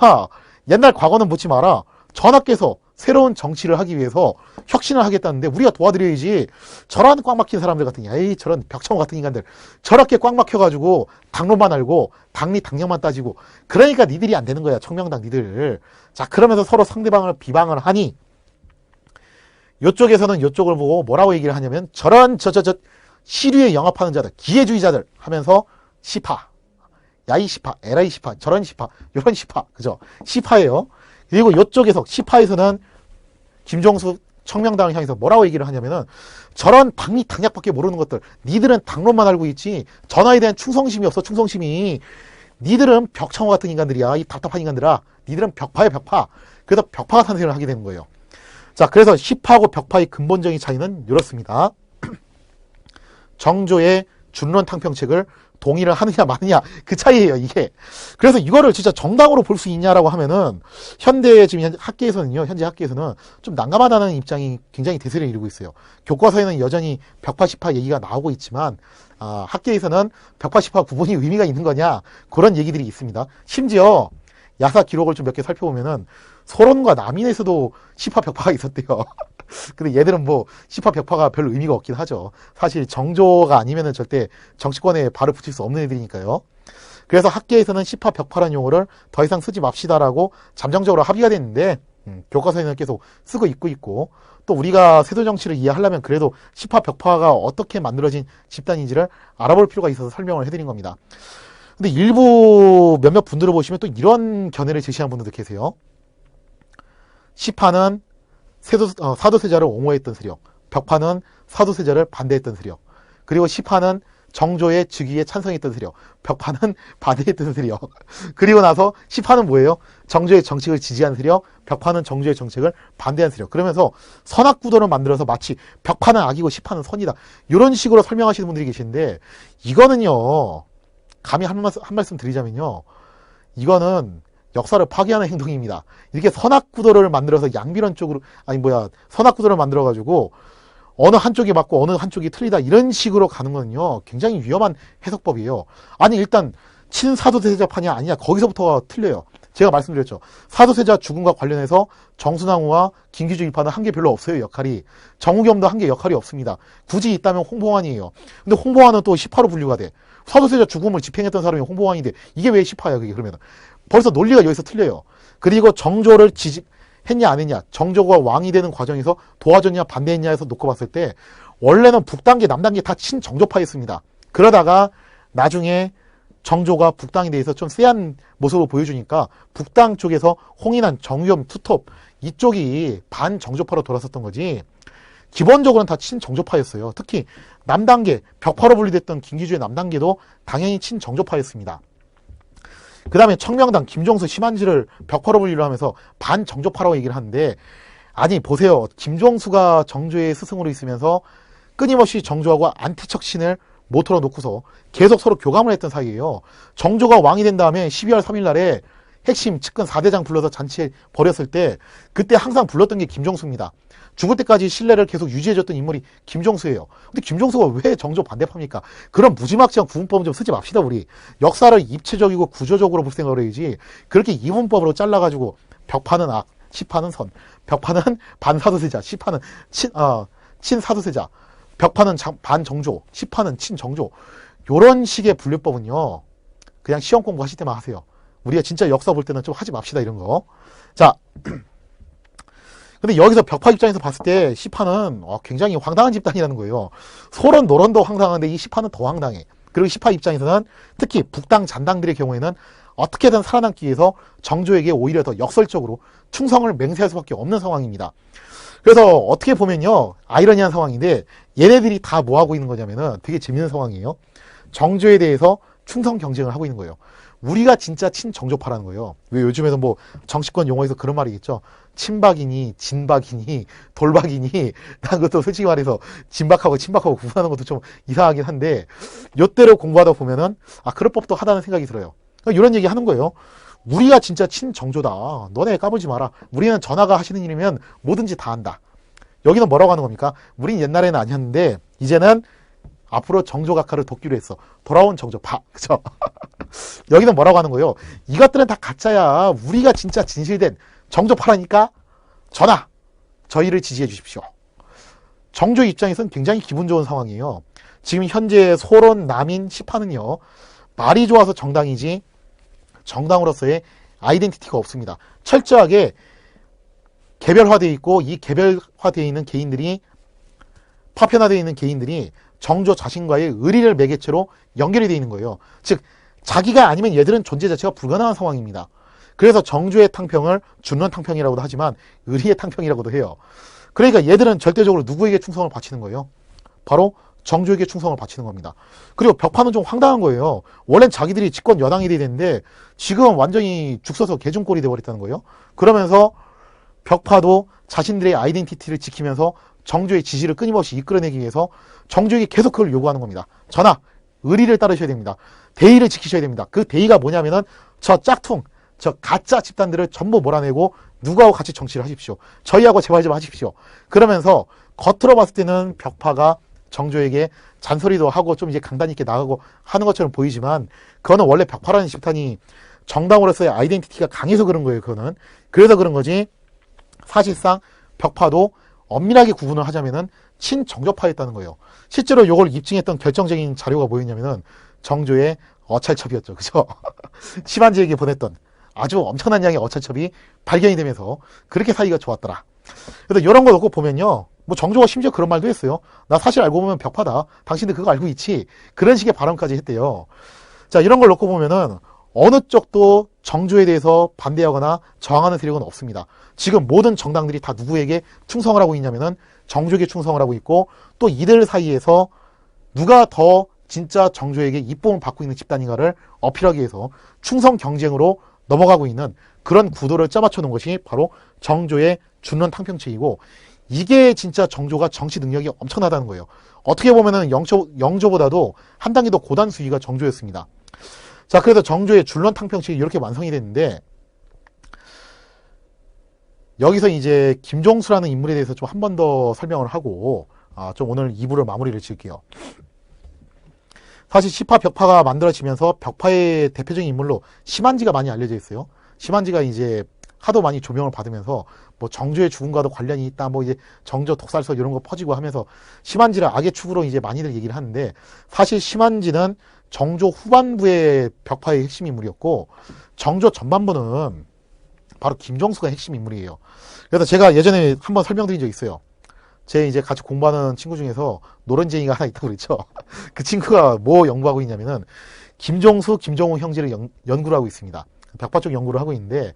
옛날 과거는 묻지 마라. 전하께서 새로운 정치를 하기 위해서 혁신을 하겠다는데 우리가 도와드려야지. 저런 꽉 막힌 사람들 같은, 에이 저런 벽청호 같은 인간들 저렇게 꽉 막혀가지고 당론만 알고 당리 당략만 따지고, 그러니까 니들이 안 되는 거야, 청명당 니들. 자, 그러면서 서로 상대방을 비방을 하니 요쪽에서는 요쪽을 보고 뭐라고 얘기를 하냐면, 저런 저 시류에 영합하는 자들, 기회주의자들 하면서 시파, 야이 시파, 에라이 시파, 저런 시파, 요런 시파, 그죠? 시파예요. 그리고 요쪽에서 시파에서는 김종수 청명당을 향해서 뭐라고 얘기를 하냐면은, 저런 당리 당략밖에 모르는 것들, 니들은 당론만 알고 있지 전하에 대한 충성심이 없어. 충성심이. 니들은 벽청호 같은 인간들이야. 이 답답한 인간들아. 니들은 벽파야 벽파. 그래서 벽파가 탄생을 하게 되는 거예요. 자, 그래서 시파하고 벽파의 근본적인 차이는 이렇습니다. 정조의 준론 탕평책을 동의를 하느냐 마느냐 그 차이예요 이게. 그래서 이거를 진짜 정당으로 볼 수 있냐라고 하면은 현대 지금 현재 학계에서는 좀 난감하다는 입장이 굉장히 대세를 이루고 있어요. 교과서에는 여전히 벽파 시파 얘기가 나오고 있지만 학계에서는 벽파 시파 구분이 의미가 있는 거냐 그런 얘기들이 있습니다. 심지어 야사 기록을 좀 몇 개 살펴보면은 소론과 남인에서도 시파 벽파가 있었대요. 근데 얘들은 뭐 시파 벽파가 별 의미가 없긴 하죠. 사실 정조가 아니면은 절대 정치권에 발을 붙일 수 없는 애들이니까요. 그래서 학계에서는 시파 벽파라는 용어를 더 이상 쓰지 맙시다라고 잠정적으로 합의가 됐는데 교과서에는 계속 쓰고 있고 또 우리가 세도 정치를 이해하려면 그래도 시파 벽파가 어떻게 만들어진 집단인지를 알아볼 필요가 있어서 설명을 해드린 겁니다. 근데 일부 몇몇 분들을 보시면 또 이런 견해를 제시하는 분들도 계세요. 시파는 사도세자를 옹호했던 세력, 벽파는 사도세자를 반대했던 세력, 그리고 시파는 정조의 즉위에 찬성했던 세력, 벽파는 반대했던 세력. 그리고 나서 시파는 뭐예요? 정조의 정책을 지지한 세력, 벽파는 정조의 정책을 반대한 세력. 그러면서 선악구도를 만들어서 마치 벽파는 악이고 시파는 선이다, 이런 식으로 설명하시는 분들이 계시는데, 이거는요, 감히 한 말씀 드리자면요, 이거는 역사를 파괴하는 행동입니다. 이렇게 선악구도를 만들어서 양비론 쪽으로, 선악구도를 만들어가지고 어느 한쪽이 맞고 어느 한쪽이 틀리다 이런 식으로 가는 거는요, 굉장히 위험한 해석법이에요. 아니 일단 친사도세자파냐 아니냐 거기서부터가 틀려요. 제가 말씀드렸죠. 사도세자 죽음과 관련해서 정순왕후와 김기주 일파는 한 게 별로 없어요, 역할이. 정우겸도 한 게 역할이 없습니다. 굳이 있다면 홍보환이에요. 근데 홍보환은 또 시파로 분류가 돼. 사도세자 죽음을 집행했던 사람이 홍보환인데 이게 왜 시파야, 그게? 그러면 벌써 논리가 여기서 틀려요. 그리고 정조를 했냐 안 했냐, 정조가 왕이 되는 과정에서 도와줬냐 반대했냐 해서 놓고 봤을 때 원래는 북단계 남단계 다 친정조파였습니다. 그러다가 나중에 정조가 북당에 대해서 좀 쎄한 모습을 보여주니까 북당 쪽에서 홍인한, 정유염, 투톱 이쪽이 반정조파로 돌아섰던 거지, 기본적으로는 다 친정조파였어요. 특히 남단계, 벽파로 분리됐던 김기주의 남단계도 당연히 친정조파였습니다. 그 다음에 청명당, 김종수, 심한지를 벽파로 분리를 하면서 반정조파라고 얘기를 하는데, 아니 보세요. 김종수가 정조의 스승으로 있으면서 끊임없이 정조하고 안티척신을 모토로 놓고서 계속 서로 교감을 했던 사이예요. 정조가 왕이 된 다음에 12월 3일 날에 핵심 측근 4대장 불러서 잔치에 벌였을 때 그때 항상 불렀던 게 김종수입니다. 죽을 때까지 신뢰를 계속 유지해줬던 인물이 김종수예요. 근데 김종수가 왜 정조 반대파입니까? 그런 무지막지한 구분법은 좀 쓰지 맙시다, 우리. 역사를 입체적이고 구조적으로 볼 생각을 해야지. 그렇게 이분법으로 잘라가지고 벽파는 악, 시파는 선, 벽파는 반사도세자, 시파는 친사도세자, 벽파는 반정조, 시파는 친정조, 요런 식의 분류법은요, 그냥 시험 공부하실 때만 하세요. 우리가 진짜 역사 볼 때는 좀 하지 맙시다, 이런 거. 자, 근데 여기서 벽파 입장에서 봤을 때 시파는 굉장히 황당한 집단이라는 거예요. 소론, 노론도 황당한데 이 시파는 더 황당해. 그리고 시파 입장에서는 특히 북당 잔당들의 경우에는 어떻게든 살아남기 위해서 정조에게 오히려 더 역설적으로 충성을 맹세할 수밖에 없는 상황입니다. 그래서 어떻게 보면요, 아이러니한 상황인데 얘네들이 다 뭐하고 있는 거냐면은 되게 재밌는 상황이에요. 정조에 대해서 충성 경쟁을 하고 있는 거예요. 우리가 진짜 친정조파라는 거예요. 왜 요즘에도 뭐 정치권 용어에서 그런 말이 있죠. 친박이니 진박이니 돌박이니. 난 그것도 솔직히 말해서 진박하고 친박하고 구분하는 것도 좀 이상하긴 한데, 요때로 공부하다 보면은 그럴 법도 하다는 생각이 들어요. 이런 얘기 하는 거예요. 우리가 진짜 친정조다. 너네 까불지 마라. 우리는 전하가 하시는 일이면 뭐든지 다 한다. 여기는 뭐라고 하는 겁니까? 우린 옛날에는 아니었는데 이제는 앞으로 정조각하를 돕기로 했어. 돌아온 정조파. 그죠? 여기는 뭐라고 하는 거예요? 이것들은 다 가짜야. 우리가 진짜 진실된 정조파라니까 전하, 저희를 지지해 주십시오. 정조 입장에서는 굉장히 기분 좋은 상황이에요. 지금 현재 소론, 남인, 시파는요, 말이 좋아서 정당이지 정당으로서의 아이덴티티가 없습니다. 철저하게 개별화되어 있고, 이 개별화되어 있는 개인들이, 파편화되어 있는 개인들이 정조 자신과의 의리를 매개체로 연결이 되어 있는 거예요. 즉 자기가 아니면 얘들은 존재 자체가 불가능한 상황입니다. 그래서 정조의 탕평을 준론 탕평이라고도 하지만 의리의 탕평이라고도 해요. 그러니까 얘들은 절대적으로 누구에게 충성을 바치는 거예요? 바로 정조에게 충성을 바치는 겁니다. 그리고 벽파는 좀 황당한 거예요. 원래는 자기들이 집권 여당이 돼야 되는데 지금 완전히 죽 서서 개중꼴이 돼버렸다는 거예요. 그러면서 벽파도 자신들의 아이덴티티를 지키면서 정조의 지지를 끊임없이 이끌어내기 위해서 정조에게 계속 그걸 요구하는 겁니다. 전하, 의리를 따르셔야 됩니다. 대의를 지키셔야 됩니다. 그 대의가 뭐냐면은 저 짝퉁, 저 가짜 집단들을 전부 몰아내고 누구하고 같이 정치를 하십시오. 저희하고 제발 좀 하십시오. 그러면서 겉으로 봤을 때는 벽파가 정조에게 잔소리도 하고 좀 이제 강단 있게 나가고 하는 것처럼 보이지만 그거는 원래 벽파라는 집단이 정당으로서의 아이덴티티가 강해서 그런 거예요. 그거는. 그래서 그런 거지. 사실상 벽파도 엄밀하게 구분을 하자면은 친정조파였다는 거예요. 실제로 이걸 입증했던 결정적인 자료가 뭐였냐면은 정조의 어찰첩이었죠. 그죠? 심한지에게 보냈던 아주 엄청난 양의 어찰첩이 발견이 되면서 그렇게 사이가 좋았더라. 그래서 이런 거 놓고 보면요. 뭐 정조가 심지어 그런 말도 했어요. 나 사실 알고 보면 벽파다. 당신들 그거 알고 있지? 그런 식의 발언까지 했대요. 자, 이런 걸 놓고 보면은 어느 쪽도 정조에 대해서 반대하거나 저항하는 세력은 없습니다. 지금 모든 정당들이 다 누구에게 충성을 하고 있냐면은 정조에게 충성을 하고 있고 또 이들 사이에서 누가 더 진짜 정조에게 이쁨을 받고 있는 집단인가를 어필하기 위해서 충성 경쟁으로 넘어가고 있는 그런 구도를 짜맞춰 놓은 것이 바로 정조의 준론 탕평책이고 이게 진짜 정조가 정치 능력이 엄청나다는 거예요. 어떻게 보면은 영조보다도 한 단계 더 고단 수위가 정조였습니다. 자, 그래서 정조의 준론 탕평책이 이렇게 완성이 됐는데 여기서 이제 김종수라는 인물에 대해서 좀 한 번 더 설명을 하고 좀 오늘 2부를 마무리를 지을게요. 사실 시파 벽파가 만들어지면서 벽파의 대표적인 인물로 심한지가 많이 알려져 있어요. 심한지가 이제 하도 많이 조명을 받으면서 뭐 정조의 죽음과도 관련이 있다, 뭐 이제 정조 독살설 이런 거 퍼지고 하면서 심한지를 악의 축으로 이제 많이들 얘기를 하는데 사실 심한지는 정조 후반부의 벽파의 핵심 인물이었고 정조 전반부는 바로 김종수가 핵심 인물이에요. 그래서 제가 예전에 한번 설명드린 적 있어요. 제 이제 같이 공부하는 친구 중에서 노른쟁이가 하나 있다고 그랬죠. 그 친구가 뭐 연구하고 있냐면은 김종수, 김종우 형제를 연구를 하고 있습니다. 벽파 쪽 연구를 하고 있는데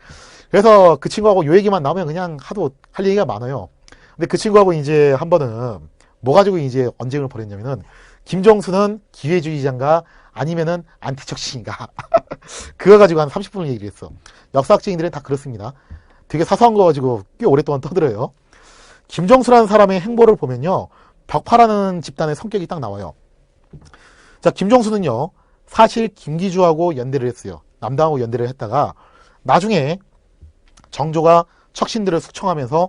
그래서 그 친구하고 요 얘기만 나오면 그냥 하도 할 얘기가 많아요. 근데 그 친구하고 이제 한 번은 뭐 가지고 이제 언쟁을 벌였냐면은 김종수는 기회주의자인가 아니면은 안티척신인가 그거 가지고 한 30분을 얘기를 했어. 역사학자인들은 다 그렇습니다. 되게 사소한 거 가지고 꽤 오랫동안 떠들어요. 김종수라는 사람의 행보를 보면요. 벽파라는 집단의 성격이 딱 나와요. 자, 김종수는요. 사실 김기주하고 연대를 했어요. 남당하고 연대를 했다가 나중에 정조가 척신들을 숙청하면서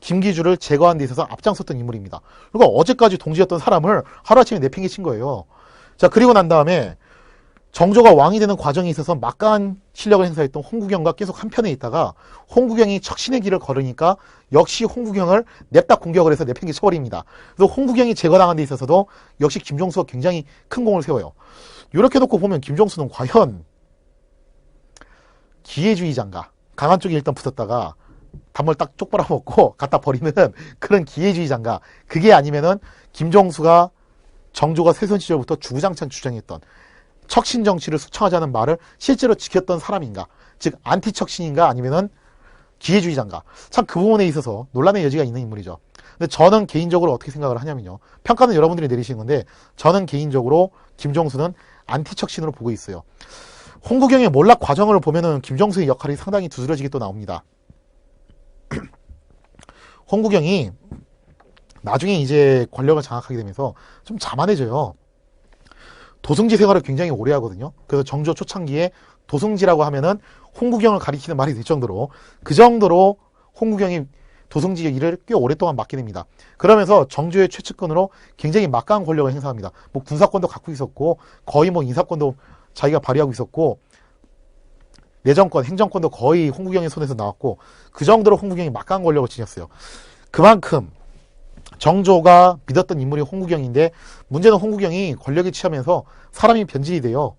김기주를 제거한 데 있어서 앞장섰던 인물입니다. 그리고 어제까지 동지였던 사람을 하루아침에 내팽개친 거예요. 자, 그리고 난 다음에 정조가 왕이 되는 과정에 있어서 막강한 실력을 행사했던 홍구경과 계속 한편에 있다가 홍구경이 척신의 길을 걸으니까 역시 홍구경을 냅다 공격을 해서 내팽개 쳐버립니다. 그래서 홍구경이 제거당한 데 있어서도 역시 김종수가 굉장히 큰 공을 세워요. 이렇게 놓고 보면 김종수는 과연 기회주의자인가? 강한 쪽에 일단 붙었다가 단물 딱 쪽 빨아먹고 갖다 버리는 그런 기회주의자인가? 그게 아니면은 김종수가 정조가 세손 시절부터 주구장창 주장했던 척신 정치를 숙청하자는 말을 실제로 지켰던 사람인가? 즉 안티척신인가 아니면은 기회주의자인가? 참 그 부분에 있어서 논란의 여지가 있는 인물이죠. 근데 저는 개인적으로 어떻게 생각을 하냐면요. 평가는 여러분들이 내리시는 건데 저는 개인적으로 김종수는 안티척신으로 보고 있어요. 홍구경의 몰락 과정을 보면은 김종수의 역할이 상당히 두드러지게 또 나옵니다. 홍구경이 나중에 이제 권력을 장악하게 되면서 좀 자만해져요. 도승지 생활을 굉장히 오래 하거든요. 그래서 정조 초창기에 도승지라고 하면은 홍구경을 가리키는 말이 될 정도로 그 정도로 홍구경이 도승지 일을 꽤 오랫동안 맡게 됩니다. 그러면서 정조의 최측근으로 굉장히 막강한 권력을 행사합니다. 뭐 군사권도 갖고 있었고 거의 뭐 인사권도 자기가 발휘하고 있었고 내정권, 행정권도 거의 홍구경의 손에서 나왔고 그 정도로 홍구경이 막강한 권력을 지녔어요. 그만큼 정조가 믿었던 인물이 홍구경인데 문제는 홍구경이 권력에 취하면서 사람이 변질이 돼요.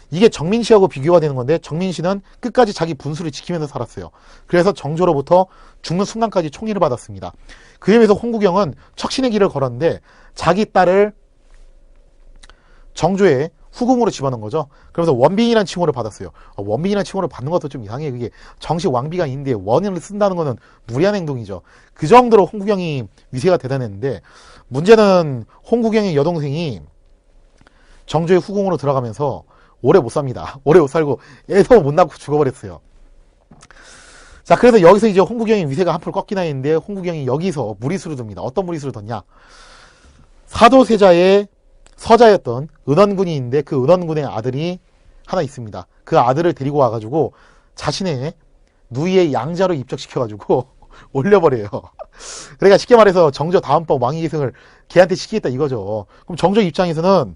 이게 정민씨하고 비교가 되는 건데 정민씨는 끝까지 자기 분수를 지키면서 살았어요. 그래서 정조로부터 죽는 순간까지 총애를 받았습니다. 그에 비해서 홍구경은 척신의 길을 걸었는데 자기 딸을 정조의 후궁으로 집어넣은 거죠. 그러면서 원빈이라는 칭호를 받았어요. 원빈이라는 칭호를 받는 것도 좀 이상해. 그게 정식 왕비가 있는데 원인을 쓴다는 거는 무리한 행동이죠. 그 정도로 홍구경이 위세가 대단했는데 문제는 홍구경의 여동생이 정조의 후궁으로 들어가면서 오래 못 삽니다. 오래 못 살고 애도 못 낳고 죽어버렸어요. 자, 그래서 여기서 이제 홍구경의 위세가 한풀 꺾이나 했는데 홍구경이 여기서 무리수를 둡니다. 어떤 무리수를 뒀냐? 사도세자의 서자였던 은원군이 있는데 그 은원군의 아들이 하나 있습니다. 그 아들을 데리고 와가지고 자신의 누이의 양자로 입적시켜가지고 올려버려요. 그러니까 쉽게 말해서 정조 다음법 왕위계승을 걔한테 시키겠다 이거죠. 그럼 정조 입장에서는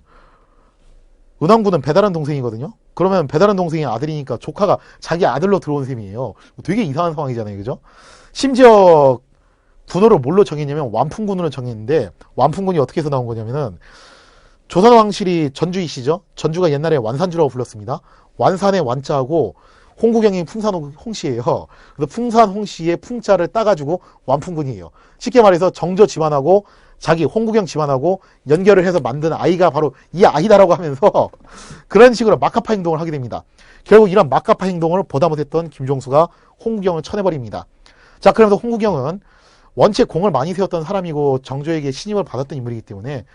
은왕군은 배다른 동생이거든요. 그러면 배다른 동생의 아들이니까 조카가 자기 아들로 들어온 셈이에요. 되게 이상한 상황이잖아요. 그죠? 심지어 군호를 뭘로 정했냐면 완풍군으로 정했는데, 완풍군이 어떻게 해서 나온 거냐면은 조선왕실이 전주이시죠? 전주가 옛날에 완산주라고 불렀습니다. 완산의 완자하고 홍구경이 풍산 홍씨예요. 그래서 풍산 홍씨의 풍자를 따가지고 완풍군이에요. 쉽게 말해서 정조 집안하고 자기 홍구경 집안하고 연결을 해서 만든 아이가 바로 이 아이다라고 하면서 그런 식으로 막가파 행동을 하게 됩니다. 결국 이런 막가파 행동을 보다 못했던 김종수가 홍구경을 쳐내버립니다. 자, 그러면서 홍구경은 원체 공을 많이 세웠던 사람이고 정조에게 신임을 받았던 인물이기 때문에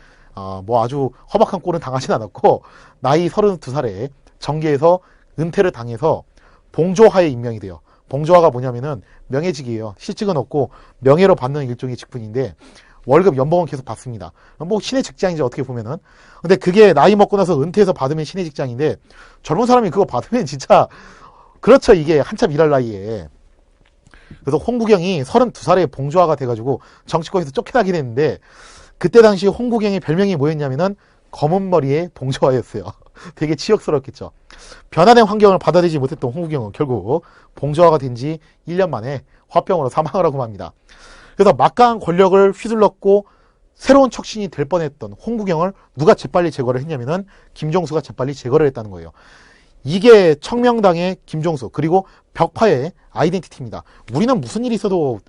뭐 아주 허박한 꼴은 당하진 않았고, 나이 32살에 정계에서 은퇴를 당해서 봉조하에 임명이 돼요. 봉조하가 뭐냐면은 명예직이에요. 실직은 없고 명예로 받는 일종의 직분인데 월급 연봉은 계속 받습니다. 뭐 신의 직장이죠, 어떻게 보면은. 근데 그게 나이 먹고 나서 은퇴해서 받으면 신의 직장인데, 젊은 사람이 그거 받으면 진짜 그렇죠. 이게 한참 일할 나이에. 그래서 홍구경이 32살에 봉조하가 돼가지고 정치권에서 쫓겨나긴 했는데, 그때 당시 홍구경의 별명이 뭐였냐면은 검은 머리의 봉조하였어요. 되게 치욕스럽겠죠. 변화된 환경을 받아들이지 못했던 홍구경은 결국 봉조하가 된 지 1년 만에 화병으로 사망을 하고 맙니다. 그래서 막강한 권력을 휘둘렀고 새로운 척신이 될 뻔했던 홍구경을 누가 재빨리 제거를 했냐면은 김종수가 재빨리 제거를 했다는 거예요. 이게 청명당의 김종수 그리고 벽파의 아이덴티티입니다. 우리는 무슨 일이 있어도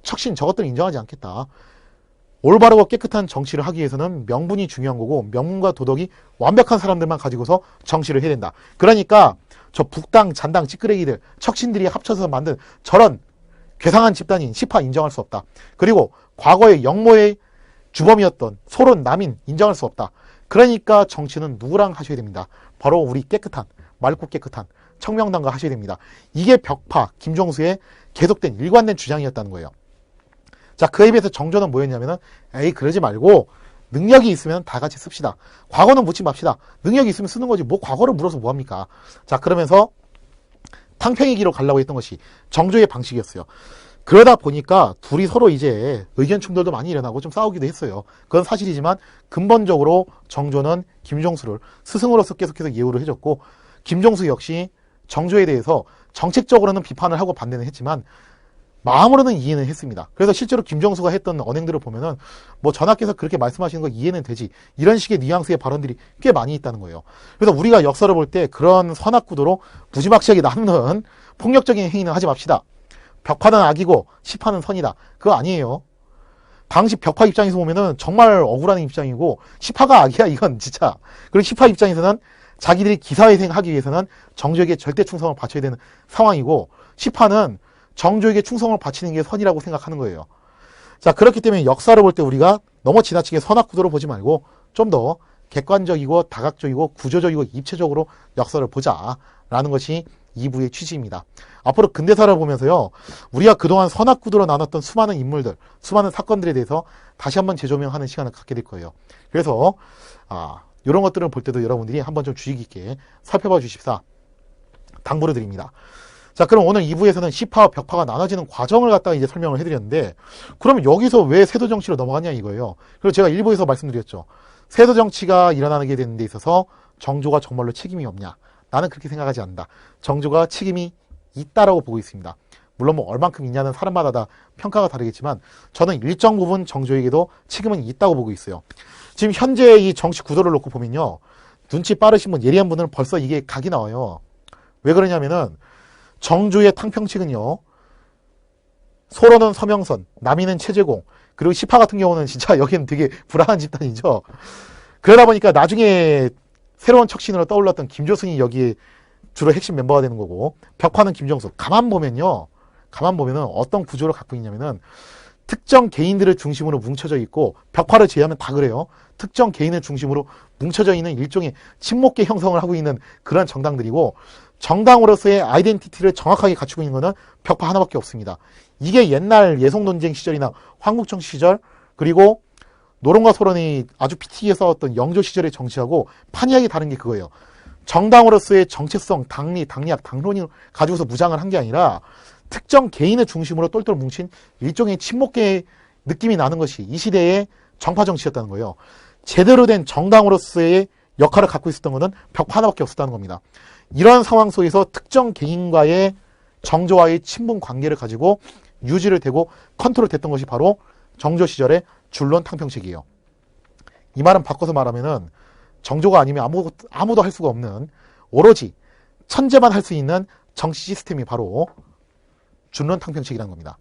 척신 저것들은 인정하지 않겠다. 올바르고 깨끗한 정치를 하기 위해서는 명분이 중요한 거고, 명분과 도덕이 완벽한 사람들만 가지고서 정치를 해야 된다. 그러니까 저 북당, 잔당, 찌끄레기들, 척신들이 합쳐서 만든 저런 괴상한 집단인 시파 인정할 수 없다. 그리고 과거의 영모의 주범이었던 소론, 남인 인정할 수 없다. 그러니까 정치는 누구랑 하셔야 됩니다. 바로 우리 깨끗한, 맑고 깨끗한 청명당과 하셔야 됩니다. 이게 벽파, 김종수의 계속된 일관된 주장이었다는 거예요. 자, 그에 비해서 정조는 뭐였냐면은, 에이, 그러지 말고, 능력이 있으면 다 같이 씁시다. 과거는 묻지 맙시다. 능력이 있으면 쓰는 거지. 뭐 과거를 물어서 뭐합니까? 자, 그러면서 탕평의 길로 가려고 했던 것이 정조의 방식이었어요. 그러다 보니까 둘이 서로 이제 의견 충돌도 많이 일어나고 좀 싸우기도 했어요. 그건 사실이지만 근본적으로 정조는 김종수를 스승으로서 계속해서 예우를 해줬고, 김종수 역시 정조에 대해서 정책적으로는 비판을 하고 반대는 했지만 마음으로는 이해는 했습니다. 그래서 실제로 김종수가 했던 언행들을 보면은 뭐 전하께서 그렇게 말씀하시는 거 이해는 되지, 이런 식의 뉘앙스의 발언들이 꽤 많이 있다는 거예요. 그래서 우리가 역사를 볼 때 그런 선악구도로 무지막지하게 나누는 폭력적인 행위는 하지 맙시다. 벽파는 악이고 시파는 선이다. 그거 아니에요. 당시 벽파 입장에서 보면은 정말 억울한 입장이고, 시파가 악이야 이건 진짜. 그리고 시파 입장에서는 자기들이 기사회생하기 위해서는 정조에게 절대 충성을 바쳐야 되는 상황이고, 시파는 정조에게 충성을 바치는 게 선이라고 생각하는 거예요. 자, 그렇기 때문에 역사를 볼 때 우리가 너무 지나치게 선악구도로 보지 말고 좀 더 객관적이고 다각적이고 구조적이고 입체적으로 역사를 보자라는 것이 2부의 취지입니다. 앞으로 근대사를 보면서요, 우리가 그동안 선악구도로 나눴던 수많은 인물들, 수많은 사건들에 대해서 다시 한번 재조명하는 시간을 갖게 될 거예요. 그래서 이런 것들을 볼 때도 여러분들이 한번 좀 주의 깊게 살펴봐 주십사 당부를 드립니다. 자, 그럼 오늘 2부에서는 시파와 벽파가 나눠지는 과정을 갖다가 이제 설명을 해드렸는데, 그러면 여기서 왜 세도 정치로 넘어갔냐 이거예요. 그리고 제가 1부에서 말씀드렸죠. 세도 정치가 일어나게 되는 데 있어서 정조가 정말로 책임이 없냐? 나는 그렇게 생각하지 않는다. 정조가 책임이 있다라고 보고 있습니다. 물론 뭐 얼만큼 있냐는 사람마다 다 평가가 다르겠지만 저는 일정 부분 정조에게도 책임은 있다고 보고 있어요. 지금 현재 이 정치 구도를 놓고 보면요, 눈치 빠르신 분, 예리한 분들은 벌써 이게 각이 나와요. 왜 그러냐면은 정조의 탕평책은요, 소로는 서명선, 남이는 최재공, 그리고 시파 같은 경우는 진짜 여기는 되게 불안한 집단이죠. 그러다 보니까 나중에 새로운 척신으로 떠올랐던 김조순이 여기에 주로 핵심 멤버가 되는 거고, 벽파는 김종수. 가만 보면은 어떤 구조를 갖고 있냐면은 특정 개인들을 중심으로 뭉쳐져 있고, 벽파를 제외하면 다 그래요. 특정 개인을 중심으로 뭉쳐져 있는 일종의 친목계 형성을 하고 있는 그런 정당들이고, 정당으로서의 아이덴티티를 정확하게 갖추고 있는 것은 벽파 하나밖에 없습니다. 이게 옛날 예송논쟁 시절이나 황국정 시절, 그리고 노론과 소론이 아주 피튀기게 싸웠던 영조 시절의 정치하고 판이하게 다른 게 그거예요. 정당으로서의 정체성, 당리, 당략, 당론을 가지고서 무장을 한 게 아니라 특정 개인의 중심으로 똘똘 뭉친 일종의 친목계의 느낌이 나는 것이 이 시대의 정파 정치였다는 거예요. 제대로 된 정당으로서의 역할을 갖고 있었던 것은 벽파 하나밖에 없었다는 겁니다. 이러한 상황 속에서 특정 개인과의 정조와의 친분 관계를 가지고 유지를 되고 컨트롤 됐던 것이 바로 정조 시절의 줄론 탕평책이에요. 이 말은 바꿔서 말하면은 정조가 아니면 아무도 할 수가 없는 오로지 천재만 할 수 있는 정치 시스템이 바로 줄론 탕평책이라는 겁니다.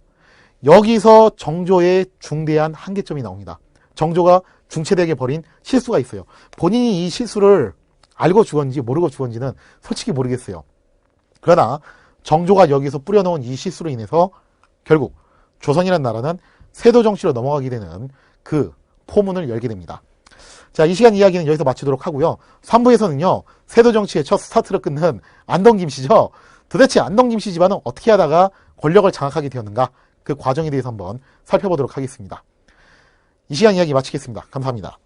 여기서 정조의 중대한 한계점이 나옵니다. 정조가 중체되게 벌인 실수가 있어요. 본인이 이 실수를 알고 죽었는지 모르고 죽었는지는 솔직히 모르겠어요. 그러나 정조가 여기서 뿌려놓은 이 실수로 인해서 결국 조선이라는 나라는 세도 정치로 넘어가게 되는 그 포문을 열게 됩니다. 자, 이 시간 이야기는 여기서 마치도록 하고요. 3부에서는요, 세도 정치의 첫 스타트를 끊는 안동 김씨죠. 도대체 안동 김씨 집안은 어떻게 하다가 권력을 장악하게 되었는가? 그 과정에 대해서 한번 살펴보도록 하겠습니다. 이 시간 이야기 마치겠습니다. 감사합니다.